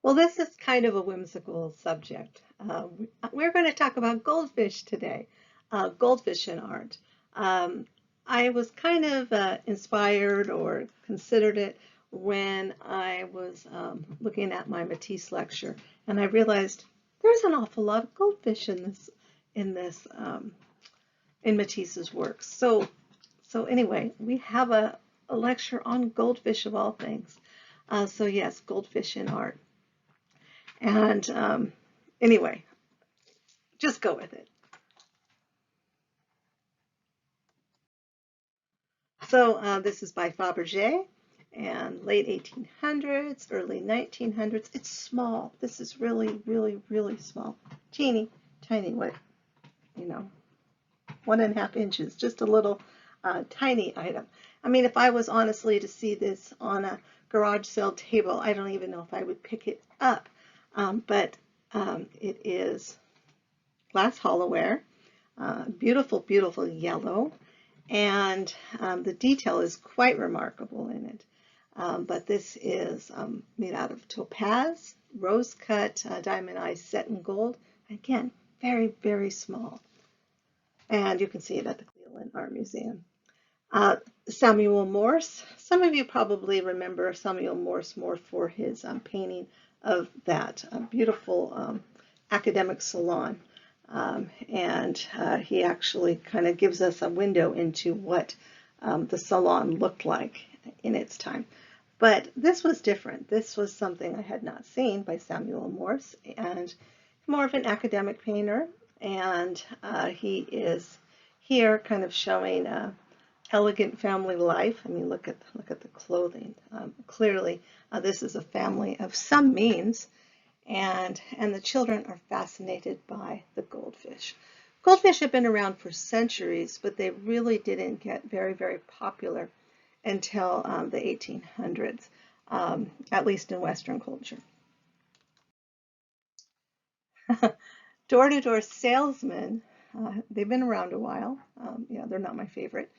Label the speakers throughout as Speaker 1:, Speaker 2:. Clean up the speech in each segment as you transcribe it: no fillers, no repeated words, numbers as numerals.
Speaker 1: Well, this is kind of a whimsical subject. We're going to talk about goldfish today, goldfish in art. Um, I was kind of inspired or considered it when I was looking at my Matisse lecture, and I realized there's an awful lot of goldfish in this in Matisse's works. So anyway, we have a lecture on goldfish of all things. So yes, goldfish in art. And anyway, just go with it. So this is by Fabergé and late 1800s, early 1900s. It's small. This is really, really, really small. Teeny, tiny, what, you know, 1.5 inches, just a little tiny item. I mean, if I was honestly to see this on a garage sale table, I don't even know if I would pick it up. But it is glass hollowware, beautiful, beautiful yellow, and the detail is quite remarkable in it. But this is made out of topaz, rose-cut diamond-eyes set in gold. Again, very, very small. And you can see it at the Cleveland Art Museum. Samuel Morse. Some of you probably remember Samuel Morse more for his painting of that beautiful academic salon. And he actually kind of gives us a window into what the salon looked like in its time. But this was different. This was something I had not seen by Samuel Morse, and more of an academic painter. And he is here kind of showing elegant family life. I mean, look at the clothing. Clearly, this is a family of some means, and the children are fascinated by the goldfish. Goldfish have been around for centuries, but they really didn't get very, very popular until the 1800s, at least in Western culture. Door-to-door salesmen, they've been around a while. Yeah, they're not my favorite.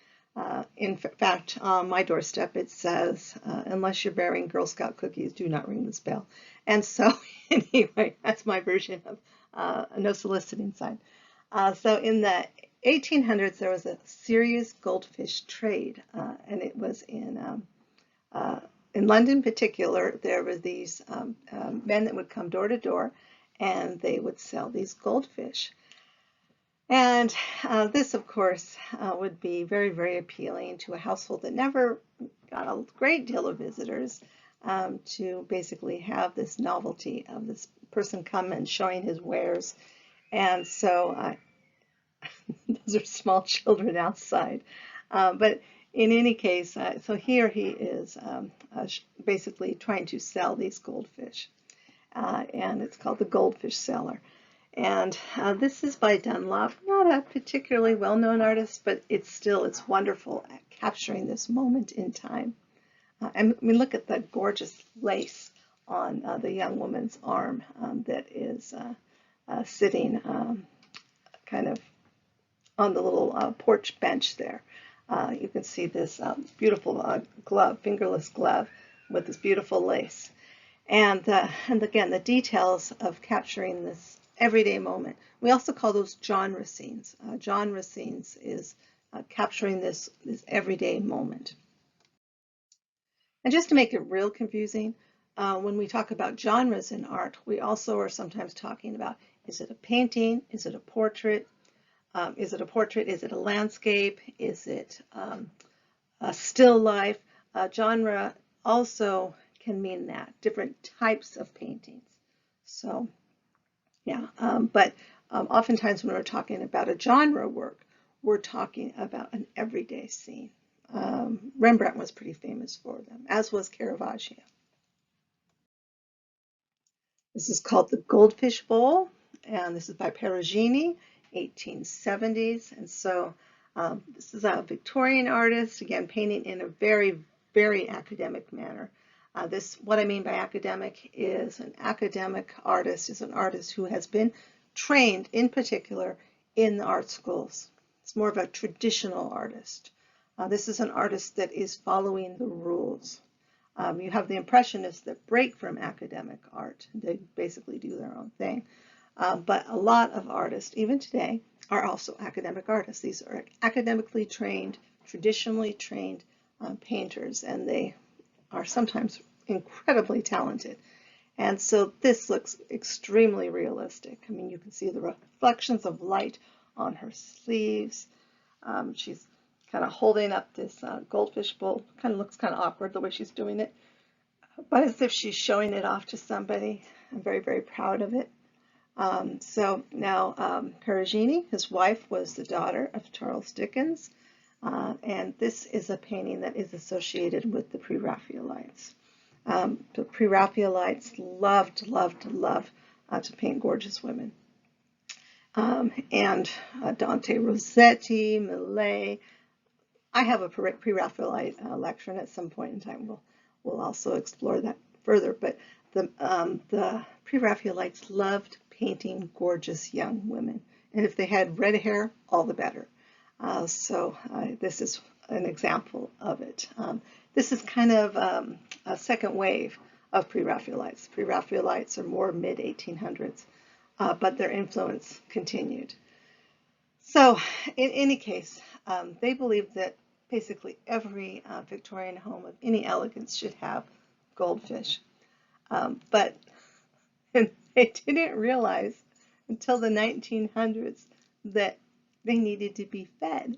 Speaker 1: In fact, on my doorstep it says, unless you're bearing Girl Scout cookies, do not ring this bell. And so anyway, that's my version of a no soliciting sign. So in the 1800s, there was a serious goldfish trade, and it was in London in particular. There were these men that would come door to door, and they would sell these goldfish. And this, of course, would be very, very appealing to a household that never got a great deal of visitors, to basically have this novelty of this person come and showing his wares. And so those are small children outside. But in any case, so here he is basically trying to sell these goldfish. And it's called the Goldfish Seller. And this is by Dunlop, not a particularly well-known artist, but it's wonderful at capturing this moment in time. And I mean, look at the gorgeous lace on the young woman's arm that is sitting kind of on the little porch bench there. You can see this beautiful glove, fingerless glove with this beautiful lace. And again, the details of capturing this everyday moment. We also call those genre scenes. Genre scenes is capturing this everyday moment. And just to make it real confusing, when we talk about genres in art, we also are sometimes talking about, is it a painting? Is it a portrait? Is it a portrait? Is it a landscape? Is it a still life? Genre also can mean that, different types of paintings. So yeah, but oftentimes when we're talking about a genre work, we're talking about an everyday scene. Rembrandt was pretty famous for them, as was Caravaggio. This is called the Goldfish Bowl, and this is by Perugini, 1870s. And so this is a Victorian artist, again, painting in a very, very academic manner. What I mean by academic is an academic artist is an artist who has been trained in particular in the art schools. It's more of a traditional artist. This is an artist that is following the rules. You have the Impressionists that break from academic art. They basically do their own thing. But a lot of artists, even today, are also academic artists. These are academically trained, traditionally trained painters, and they are sometimes incredibly talented. And so this looks extremely realistic. I mean, you can see the reflections of light on her sleeves. She's kind of holding up this goldfish bowl. Kind of looks kind of awkward the way she's doing it, but as if she's showing it off to somebody. I'm very, very proud of it. So now Perugini, his wife, was the daughter of Charles Dickens, and this is a painting that is associated with the Pre-Raphaelites. The Pre-Raphaelites loved to paint gorgeous women. And Dante Rossetti, Millet. I have a Pre-Raphaelite lecture, and at some point in time we'll also explore that further. But the Pre-Raphaelites loved painting gorgeous young women, and if they had red hair, all the better. So this is an example of it. This is kind of a second wave of Pre-Raphaelites. Pre-Raphaelites are more mid-1800s, but their influence continued. So in any case, they believed that basically every Victorian home of any elegance should have goldfish. But they didn't realize until the 1900s that they needed to be fed.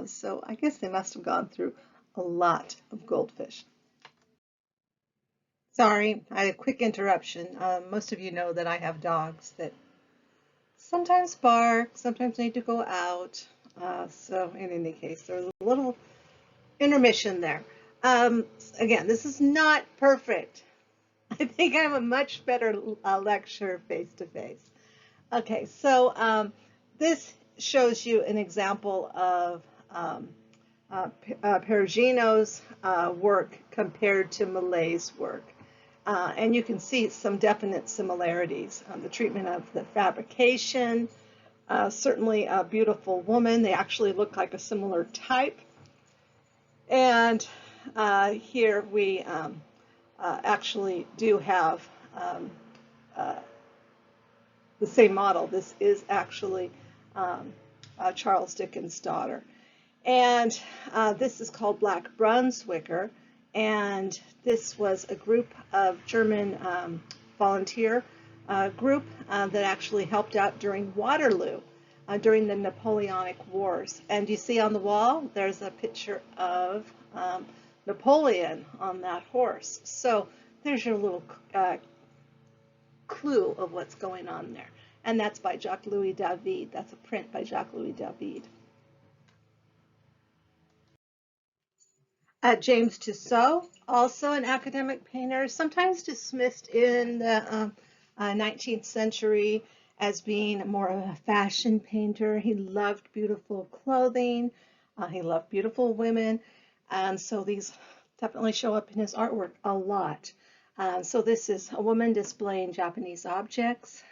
Speaker 1: So I guess they must have gone through a lot of goldfish. Sorry, I had a quick interruption. Most of you know that I have dogs that sometimes bark, sometimes need to go out. So in any case, there was a little intermission there. Again, this is not perfect. I think I have a much better lecture face-to-face. Okay, so this shows you an example of Perugino's work compared to Millet's work. And you can see some definite similarities. The treatment of the fabrication, certainly a beautiful woman. They actually look like a similar type. And here we actually do have the same model. This is actually Charles Dickens' daughter. And this is called Black Brunswicker. And this was a group of German volunteer group that actually helped out during Waterloo, during the Napoleonic Wars. And you see on the wall, there's a picture of Napoleon on that horse. So there's your little clue of what's going on there. And that's by Jacques-Louis David. That's a print by Jacques-Louis David. James Tissot, also an academic painter, sometimes dismissed in the 19th century as being more of a fashion painter. He loved beautiful clothing. He loved beautiful women. And so these definitely show up in his artwork a lot. So this is a woman displaying Japanese objects.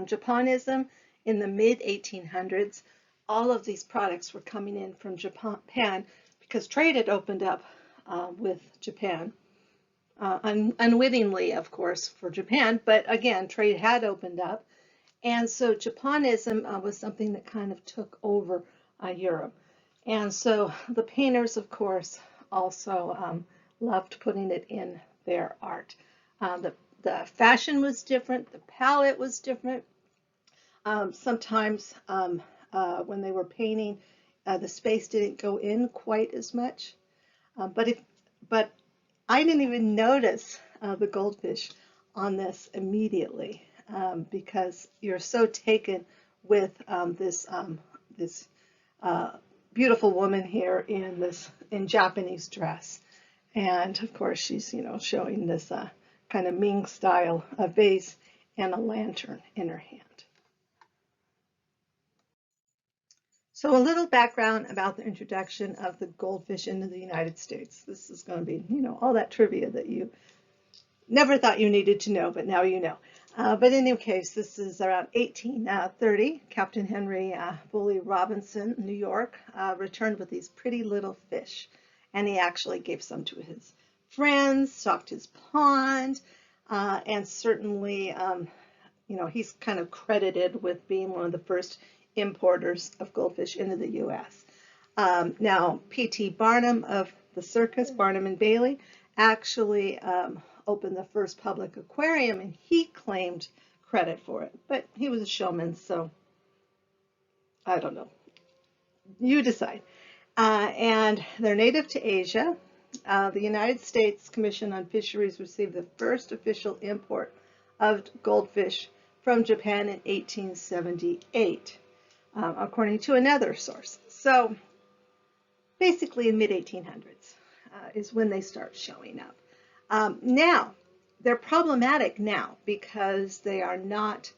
Speaker 1: Japanism in the mid-1800s, all of these products were coming in from Japan because trade had opened up with Japan. Unwittingly, of course, for Japan, but again, trade had opened up. And so Japanism was something that kind of took over Europe. And so the painters, of course, also loved putting it in their art. The fashion was different, the palette was different. Sometimes when they were painting, the space didn't go in quite as much. But I didn't even notice the goldfish on this immediately because you're so taken with this beautiful woman here in Japanese dress, and of course she's showing this kind of Ming style vase and a lantern in her hand. So a little background about the introduction of the goldfish into the United States. This is going to be, all that trivia that you never thought you needed to know, but now you know. But in any case, this is around 1830. Captain Henry Foley Robinson, New York, returned with these pretty little fish, and he actually gave some to his friends, stocked his pond, and certainly, you know, he's kind of credited with being one of the first importers of goldfish into the U.S. Now, P.T. Barnum of the circus, Barnum and Bailey, actually opened the first public aquarium, and he claimed credit for it. But he was a showman, so I don't know. You decide. And they're native to Asia. The United States Commission on Fisheries received the first official import of goldfish from Japan in 1878, according to another source. So basically in mid-1800s is when they start showing up. Now, they're problematic now because they are not,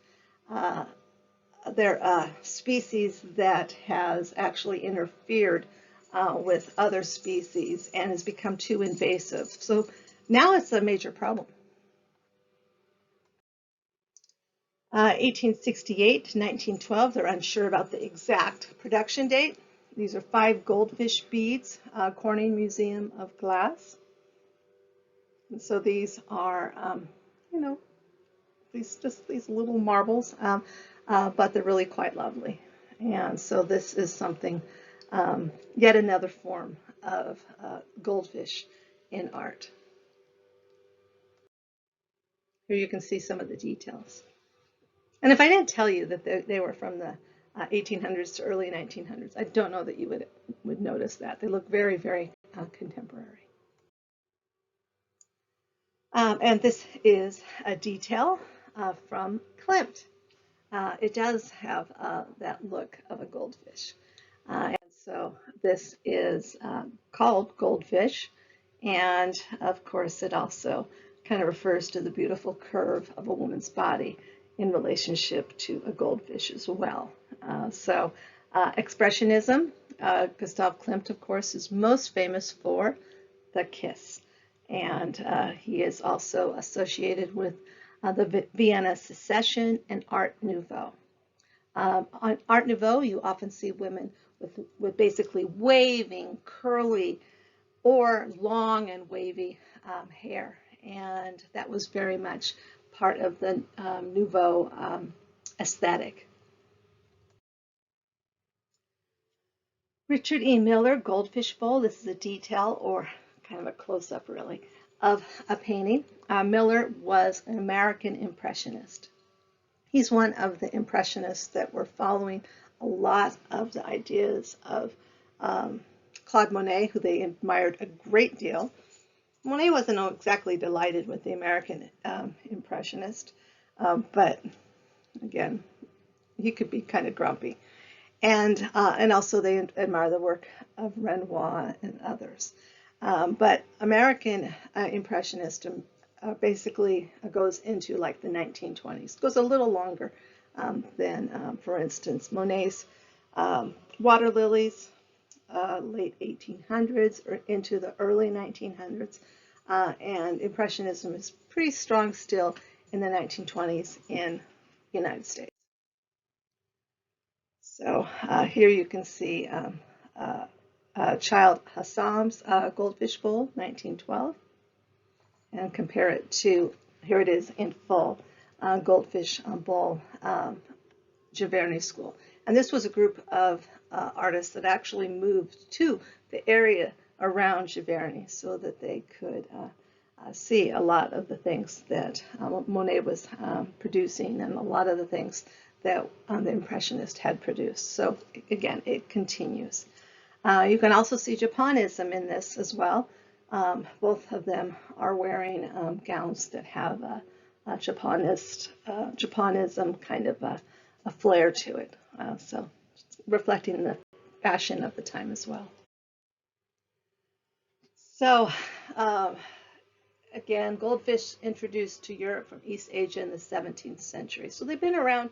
Speaker 1: they're a species that has actually interfered with other species and has become too invasive. So now it's a major problem. 1868 to 1912, they're unsure about the exact production date. These are 5 goldfish beads, Corning Museum of Glass. And so these are, you know, these little marbles, but they're really quite lovely. And so this is something, yet another form of goldfish in art. Here you can see some of the details. And if I didn't tell you that they were from the 1800s to early 1900s, I don't know that you would notice that. They look very, very contemporary. And this is a detail from Klimt. It does have that look of a goldfish. And so this is called Goldfish. And of course, it also kind of refers to the beautiful curve of a woman's body in relationship to a goldfish as well. Expressionism, Gustav Klimt, of course, is most famous for the kiss. And he is also associated with the Vienna Secession and Art Nouveau. On Art Nouveau, you often see women with basically waving, curly, or long and wavy hair. And that was very much part of the Nouveau aesthetic. Richard E. Miller, Goldfish Bowl. This is a detail, or kind of a close-up really, of a painting. Miller was an American impressionist. He's one of the impressionists that were following a lot of the ideas of Claude Monet, who they admired a great deal. Monet wasn't exactly delighted with the American impressionist, but again, he could be kind of grumpy. And also they admire the work of Renoir and others. But American impressionist basically goes into like the 1920s. Goes a little longer than, for instance, Monet's water lilies, late 1800s or into the early 1900s. And Impressionism is pretty strong still in the 1920s in the United States. So here you can see Child Hassam's Goldfish Bowl, 1912, and compare it to, here it is in full, Goldfish Bowl, Giverny School. And this was a group of artists that actually moved to the area around Giverny so that they could see a lot of the things that Monet was producing and a lot of the things that the Impressionist had produced. So again, it continues. You can also see Japonism in this as well. Both of them are wearing gowns that have a Japonism kind of a flair to it. So reflecting the fashion of the time as well. So again, goldfish introduced to Europe from East Asia in the 17th century. So they've been around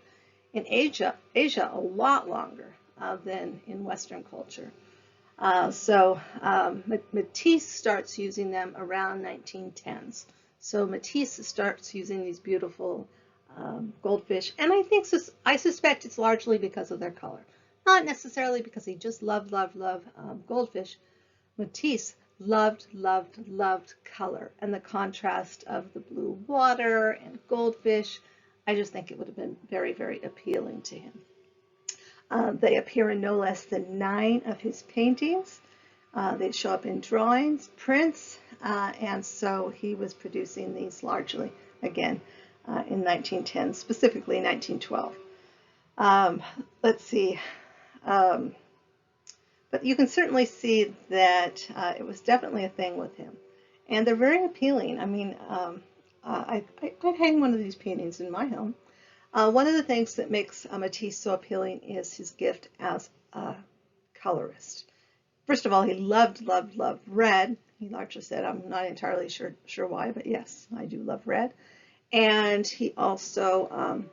Speaker 1: in Asia a lot longer than in Western culture. Matisse starts using them around 1910s. So Matisse starts using these beautiful goldfish, and I suspect it's largely because of their color, not necessarily because he just loved goldfish. Matisse loved, loved, loved color, and the contrast of the blue water and goldfish. I just think it would have been very, very appealing to him. They appear in no less than 9 of his paintings. They show up in drawings, prints, and so he was producing these largely, again, in 1910, specifically 1912. Let's see. But you can certainly see that it was definitely a thing with him. And they're very appealing. I mean, I'd hang one of these paintings in my home. One of the things that makes Matisse so appealing is his gift as a colorist. First of all, he loved, loved, loved red. He largely said, I'm not entirely sure why, but yes, I do love red. And he also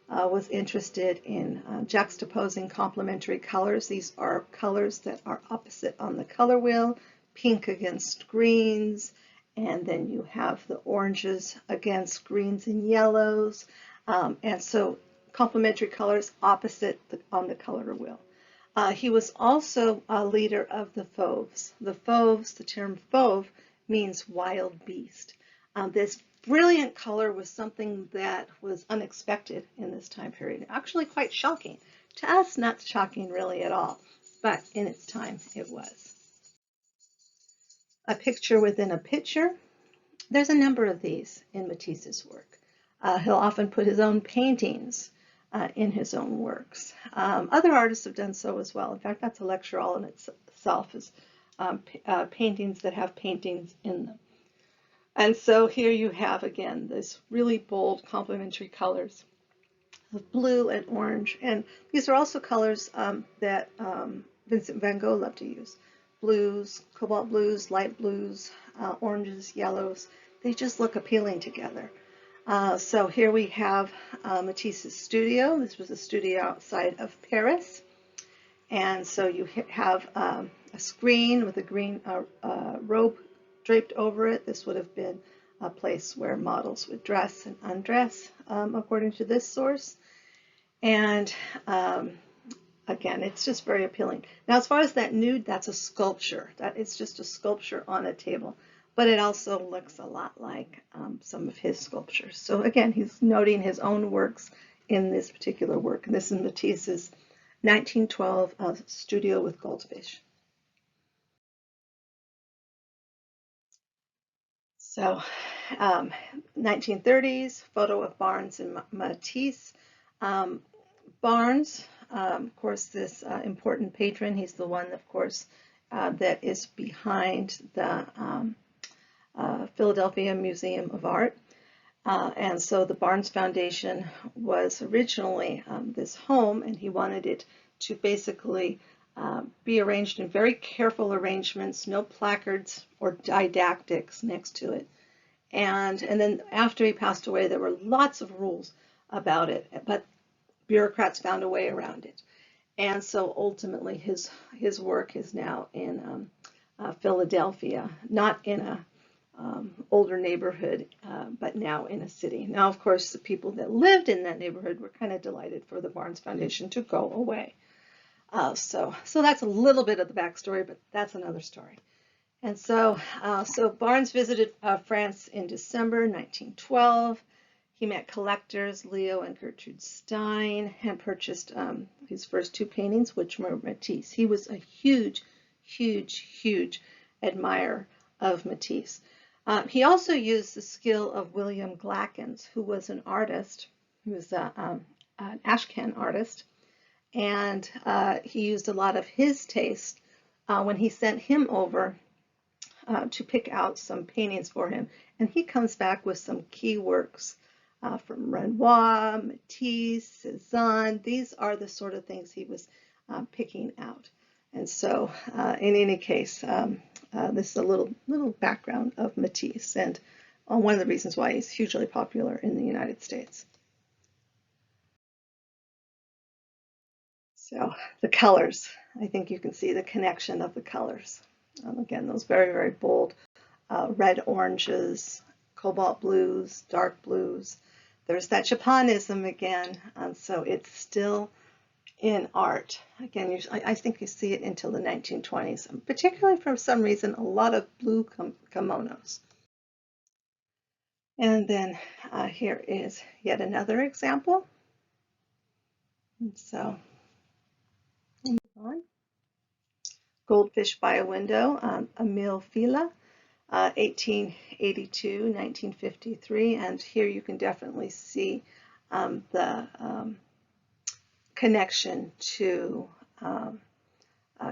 Speaker 1: was interested in juxtaposing complementary colors. These are colors that are opposite on the color wheel, pink against greens, and then you have the oranges against greens and yellows. And so complementary colors opposite on the color wheel. He was also a leader of the fauves. The fauves, the term fauve, means wild beast. This brilliant color was something that was unexpected in this time period, actually quite shocking. To us, not shocking really at all, but in its time it was. A picture within a picture. There's a number of these in Matisse's work. He'll often put his own paintings in his own works. Other artists have done so as well. In fact, that's a lecture all in itself, is paintings that have paintings in them. And so here you have, again, this really bold complementary colors of blue and orange. And these are also colors that Vincent van Gogh loved to use. Blues, cobalt blues, light blues, oranges, yellows. They just look appealing together. So here we have Matisse's studio. This was a studio outside of Paris. And so you have a screen with a green robe draped over it. This would have been a place where models would dress and undress, according to this source. And again, it's just very appealing. Now, as far as that nude, that's a sculpture. That is just a sculpture on a table. But it also looks a lot like some of his sculptures. So again, he's noting his own works in this particular work. And this is Matisse's 1912 Studio with Goldfish. So 1930s, photo of Barnes and Matisse. Barnes, of course, this important patron, he's the one, of course, that is behind the Philadelphia Museum of Art. And so the Barnes Foundation was originally this home, and he wanted it to basically be arranged in very careful arrangements, no placards or didactics next to it. And then after he passed away, there were lots of rules about it, but bureaucrats found a way around it. And so ultimately his work is now in Philadelphia, not in a older neighborhood, but now in a city. Now, of course, the people that lived in that neighborhood were kind of delighted for the Barnes Foundation to go away. So that's a little bit of the backstory, but that's another story. And so Barnes visited France in December 1912. He met collectors Leo and Gertrude Stein and purchased his first 2 paintings, which were Matisse. He was a huge, huge, huge admirer of Matisse. He also used the skill of William Glackens, who was an artist. He was an Ashcan artist, and he used a lot of his taste when he sent him over to pick out some paintings for him. And he comes back with some key works from Renoir, Matisse, Cézanne. These are the sort of things he was picking out. And so in any case, this is a little background of Matisse and one of the reasons why he's hugely popular in the United States. So the colors, I think you can see the connection of the colors. Again, those very, very bold red oranges, cobalt blues, dark blues. There's that Japonism again, so it's still in art. Again, I think you see it until the 1920s, particularly for some reason, a lot of blue kimonos. And then here is yet another example. And so, move on. Goldfish by a Window, Emile Fila, 1882, 1953. And here you can definitely see the connection to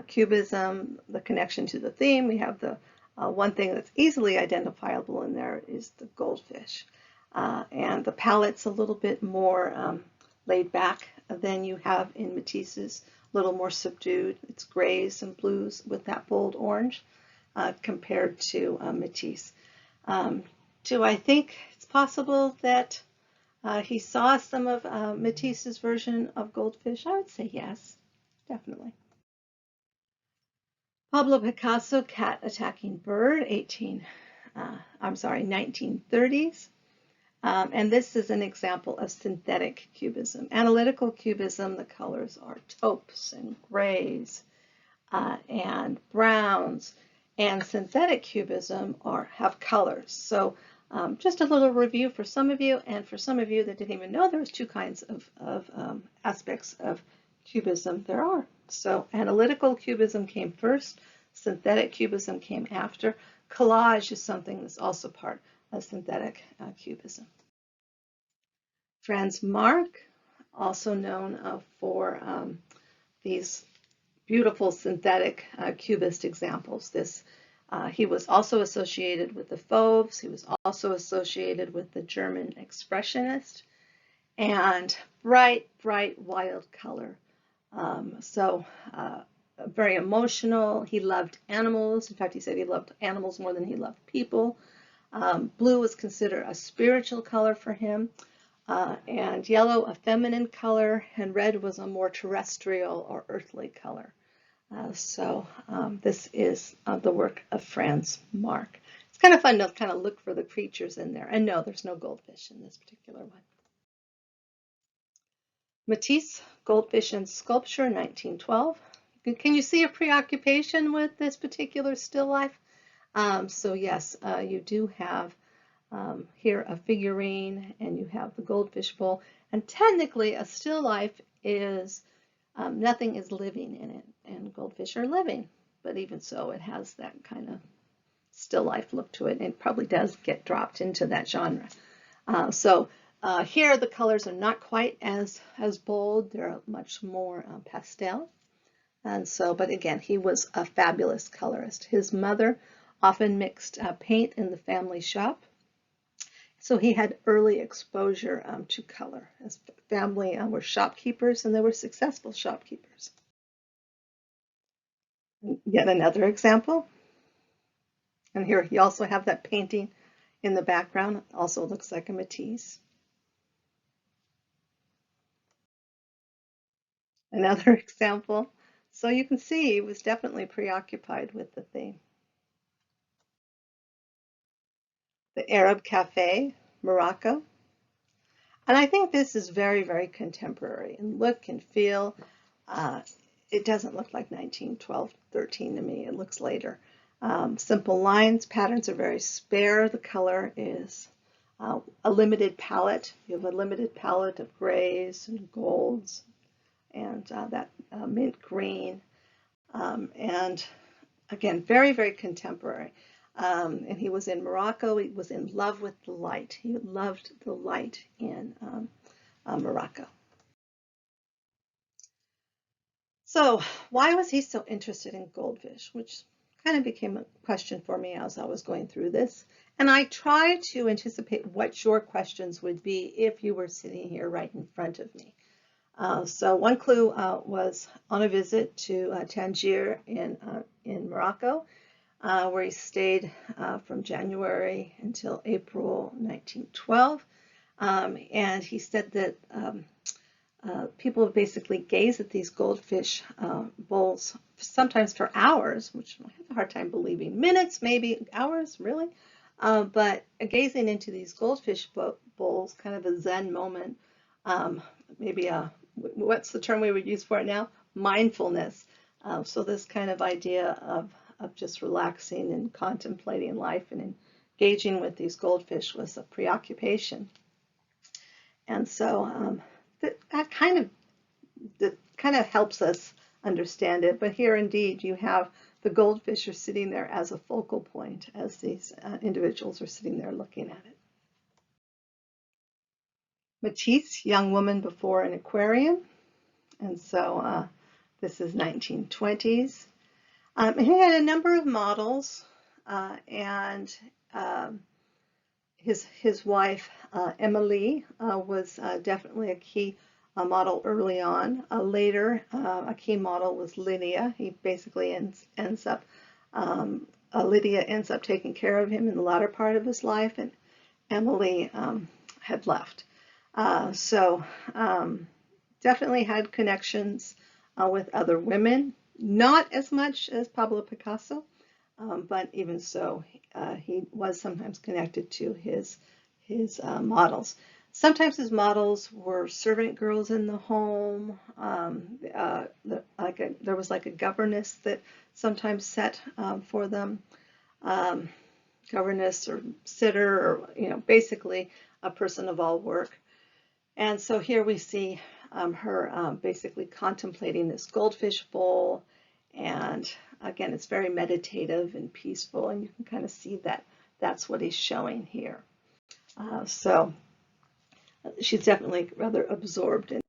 Speaker 1: Cubism, the connection to the theme. We have the one thing that's easily identifiable in there is the goldfish. And the palette's a little bit more laid back than you have in Matisse's, a little more subdued. It's grays and blues with that bold orange compared to Matisse. Do I think it's possible that he saw some of Matisse's version of Goldfish? I would say yes, definitely. Pablo Picasso, Cat Attacking Bird, 1930s. And this is an example of synthetic cubism. Analytical cubism, the colors are taupes and grays and browns, and synthetic cubism have colors. So just a little review for some of you, and for some of you that didn't even know there was two kinds of aspects of cubism there are. So analytical cubism came first, synthetic cubism came after. Collage is something that's also part of synthetic cubism. Franz Marc, also known for these beautiful synthetic cubist examples. He was also associated with the Fauves. He was also associated with the German Expressionist, and bright, wild color. Very emotional. He loved animals. In fact, he said he loved animals more than he loved people. Blue was considered a spiritual color for him, and yellow a feminine color, and red was a more terrestrial or earthly color. This is the work of Franz Marc. It's kind of fun to kind of look for the creatures in there. And no, there's no goldfish in this particular one. Matisse, Goldfish and Sculpture, 1912. Can you see a preoccupation with this particular still life? So yes, you do have here a figurine, and you have the goldfish bowl. And technically, a still life is nothing is living in it, and goldfish are living. But even so, it has that kind of still life look to it, and it probably does get dropped into that genre. Here the colors are not quite as bold. They're much more pastel. And so, but again, he was a fabulous colorist. His mother often mixed paint in the family shop. So he had early exposure to color. His family were shopkeepers, and they were successful shopkeepers. Yet another example. And here you also have that painting in the background. It also looks like a Matisse. Another example. So you can see he was definitely preoccupied with the theme. The Arab Cafe, Morocco. And I think this is very, very contemporary in look and feel. It doesn't look like 1912, 13 to me. It looks later. Simple lines, patterns are very spare. The color is a limited palette. You have a limited palette of grays and golds and that mint green. And again, very, very contemporary. And he was in Morocco. He was in love with the light. He loved the light in Morocco. So why was he so interested in goldfish, which kind of became a question for me as I was going through this. And I tried to anticipate what your questions would be if you were sitting here right in front of me. So one clue was on a visit to Tangier in Morocco, where he stayed from January until April 1912. And he said that people would basically gaze at these goldfish bowls, sometimes for hours, which I have a hard time believing. Minutes, maybe hours, really? But gazing into these goldfish bowls, kind of a Zen moment, maybe a what's the term we would use for it now? Mindfulness. So this kind of idea of just relaxing and contemplating life and engaging with these goldfish was a preoccupation. And so that kind of helps us understand it. But here indeed you have the goldfish are sitting there as a focal point as these individuals are sitting there looking at it. Matisse, Young Woman Before an Aquarium. And so this is 1920s. He had a number of models, and his wife, Emily, was definitely a key model early on. Later, a key model was Lydia. He basically ends up, Lydia ends up taking care of him in the latter part of his life, and Emily had left. So definitely had connections with other women, not as much as Pablo Picasso, but even so, he was sometimes connected to his models. Sometimes his models were servant girls in the home. There was like a governess that sometimes set for them, governess or sitter, or basically a person of all work. And so here we see her basically contemplating this goldfish bowl, and again, it's very meditative and peaceful, and you can kind of see that that's what he's showing here. So she's definitely rather absorbed in.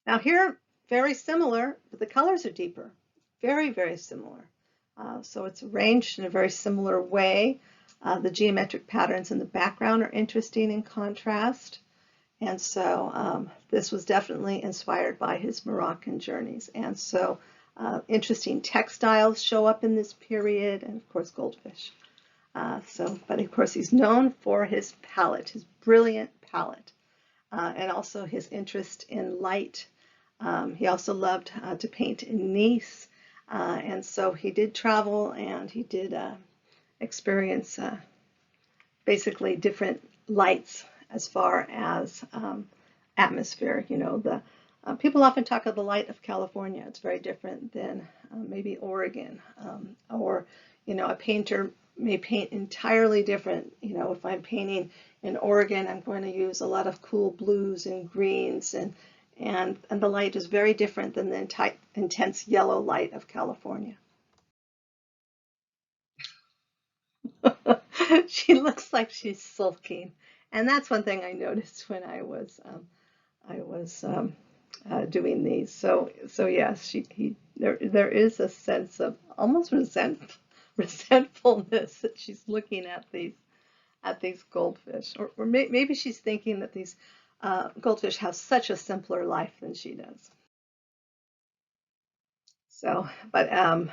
Speaker 1: Now here, very similar, but the colors are deeper. Very, very similar. So it's arranged in a very similar way. The geometric patterns in the background are interesting in contrast. And so this was definitely inspired by his Moroccan journeys. And so interesting textiles show up in this period, and of course goldfish. But of course he's known for his palette, his brilliant palette, and also his interest in light. He also loved to paint in Nice, and so he did travel, and he did experience basically different lights as far as atmosphere. The people often talk of the light of California. It's very different than maybe Oregon, or a painter may paint entirely different. If I'm painting in Oregon, I'm going to use a lot of cool blues and greens, and the light is very different than the intense yellow light of California. She looks like she's sulking, and that's one thing I noticed when I was doing these. So yes, there is a sense of almost resentfulness that she's looking at these goldfish, or maybe she's thinking that these goldfish have such a simpler life than she does. So, but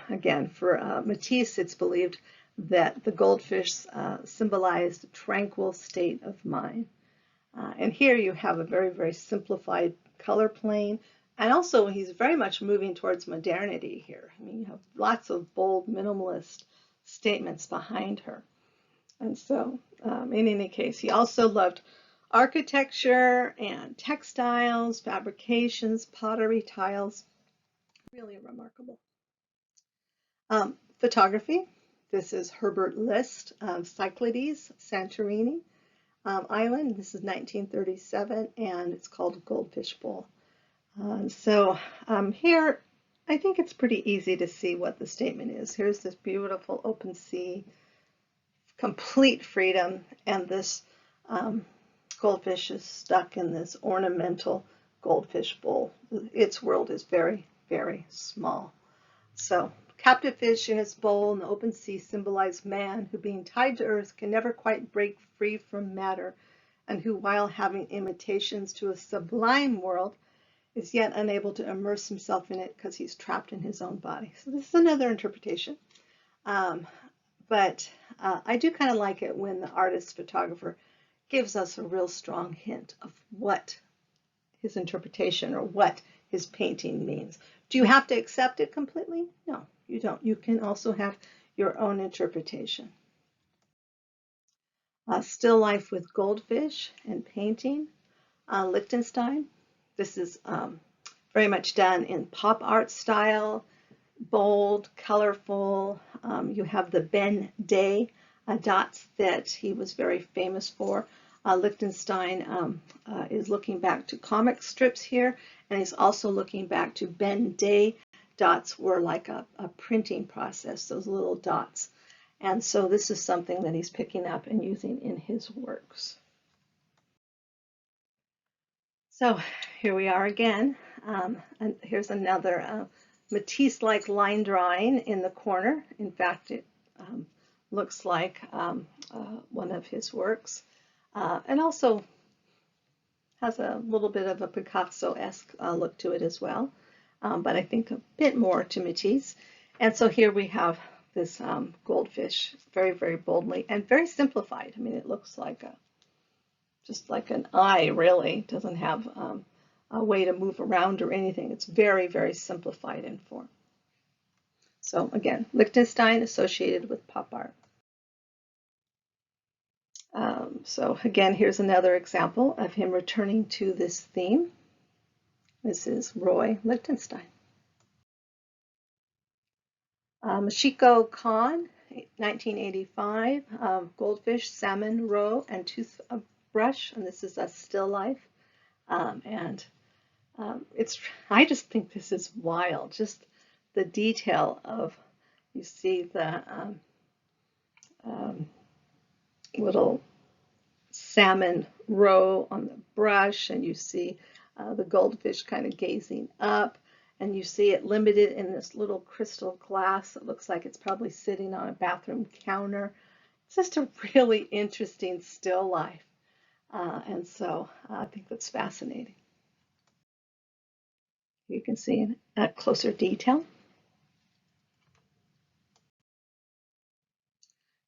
Speaker 1: again, for Matisse, it's believed that the goldfish symbolized a tranquil state of mind. And here you have a very, very simplified color plane. And also, he's very much moving towards modernity here. I mean, you have lots of bold minimalist statements behind her. And so, in any case, he also loved architecture and textiles, fabrications, pottery, tiles. Really remarkable. Photography. This is Herbert List, Cyclades, Santorini Island. This is 1937, and it's called Goldfish Bowl. So here, I think it's pretty easy to see what the statement is. Here's this beautiful open sea, complete freedom, and this goldfish is stuck in this ornamental goldfish bowl. Its world is very, very small. So captive fish in its bowl in the open sea symbolize man who, being tied to earth, can never quite break free from matter, and who, while having invitations to a sublime world, is yet unable to immerse himself in it because he's trapped in his own body. So this is another interpretation. But I do kind of like it when the artist photographer gives us a real strong hint of what his interpretation or what his painting means. Do you have to accept it completely? No, you don't. You can also have your own interpretation. Still life with goldfish and painting. Liechtenstein. This is very much done in pop art style, bold, colorful. You have the Ben Day dots that he was very famous for. Lichtenstein is looking back to comic strips here, and he's also looking back to Ben Day. Dots were like a printing process, those little dots. And so this is something that he's picking up and using in his works. So here we are again. And here's another Matisse-like line drawing in the corner. In fact, it looks like one of his works. And also has a little bit of a Picasso-esque look to it as well. But I think a bit more to Matisse. And so here we have this goldfish, very, very boldly and very simplified. I mean, it looks like just like an eye, really. It doesn't have a way to move around or anything. It's very, very simplified in form. So again, Lichtenstein associated with pop art. So again, here's another example of him returning to this theme. This is Roy Lichtenstein. Mashiko Khan, 1985, goldfish, salmon, roe, and toothbrush, and this is a still life. I just think this is wild, just the detail of, you see the little salmon roe on the brush, and you see the goldfish kind of gazing up. And you see it limited in this little crystal glass. It looks like it's probably sitting on a bathroom counter. It's just a really interesting still life. And so I think that's fascinating. You can see in closer detail.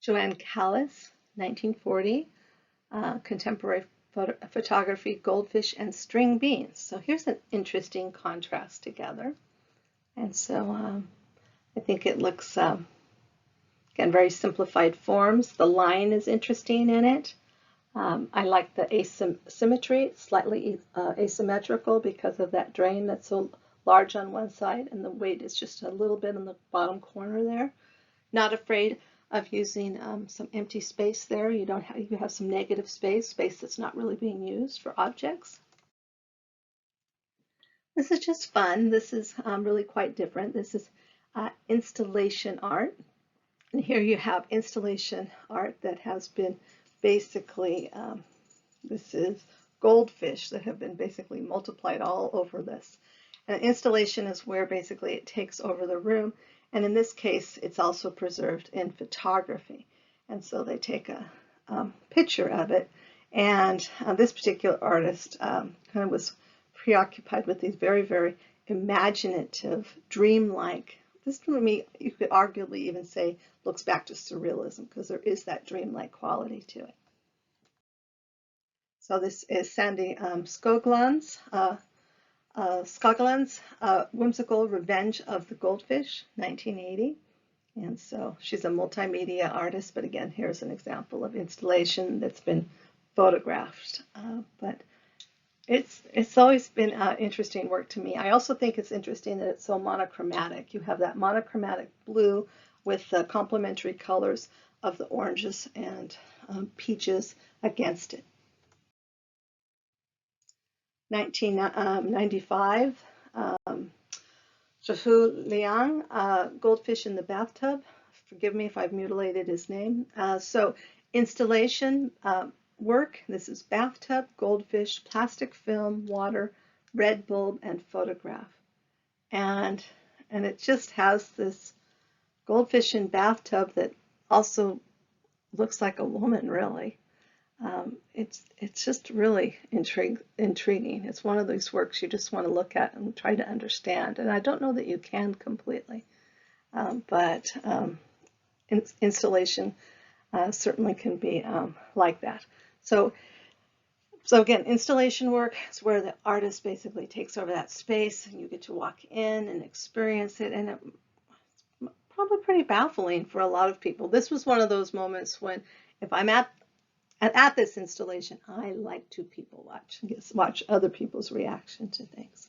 Speaker 1: Joanne Callis, 1940, contemporary photography, goldfish, and string beans. So here's an interesting contrast together. And so I think it looks, again, very simplified forms. The line is interesting in it. I like the asymmetry, slightly asymmetrical because of that drain that's so large on one side, and the weight is just a little bit in the bottom corner there. Not afraid of using some empty space there. You have some negative space that's not really being used for objects. This is just fun. This is really quite different. This is installation art. And here you have installation art that has been basically, this is goldfish that have been basically multiplied all over this. And installation is where basically it takes over the room. And in this case, it's also preserved in photography. And so they take a picture of it. And this particular artist kind of was preoccupied with these very, very imaginative, dreamlike. This, to me, you could arguably even say looks back to surrealism because there is that dreamlike quality to it. So this is Sandy Skoglund's Whimsical Revenge of the Goldfish, 1980. And so she's a multimedia artist, but again, here's an example of installation that's been photographed. But it's always been interesting work to me. I also think it's interesting that it's so monochromatic. You have that monochromatic blue with the complementary colors of the oranges and peaches against it. 1995, Zhihu Liang, Goldfish in the Bathtub. Forgive me if I've mutilated his name. So installation work. This is bathtub, goldfish, plastic film, water, red bulb, and photograph. And it just has this goldfish in bathtub that also looks like a woman, really. It's just really intriguing. It's one of these works you just want to look at and try to understand. And I don't know that you can completely, but installation certainly can be like that. So again, installation work is where the artist basically takes over that space and you get to walk in and experience it, and it's probably pretty baffling for a lot of people. This was one of those moments when if I'm at And at this installation, I like to people watch other people's reaction to things.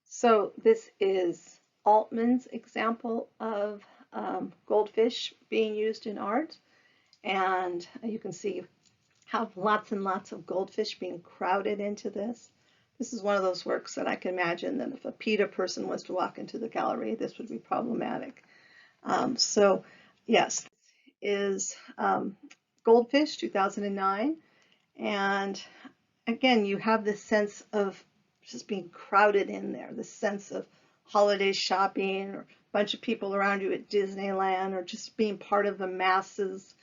Speaker 1: So this is Altman's example of goldfish being used in art. And you can see you have lots and lots of goldfish being crowded into this. This is one of those works that I can imagine that if a PETA person was to walk into the gallery, this would be problematic. So yes, this is Goldfish 2009. And again, you have this sense of just being crowded in there, this sense of holiday shopping or a bunch of people around you at Disneyland or just being part of the masses.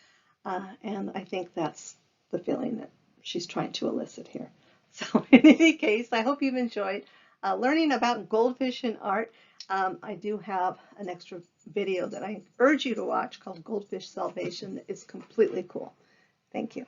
Speaker 1: And I think that's the feeling that she's trying to elicit here. So in any case, I hope you've enjoyed learning about goldfish in art. I do have an extra video that I urge you to watch called Goldfish Salvation that is completely cool. Thank you.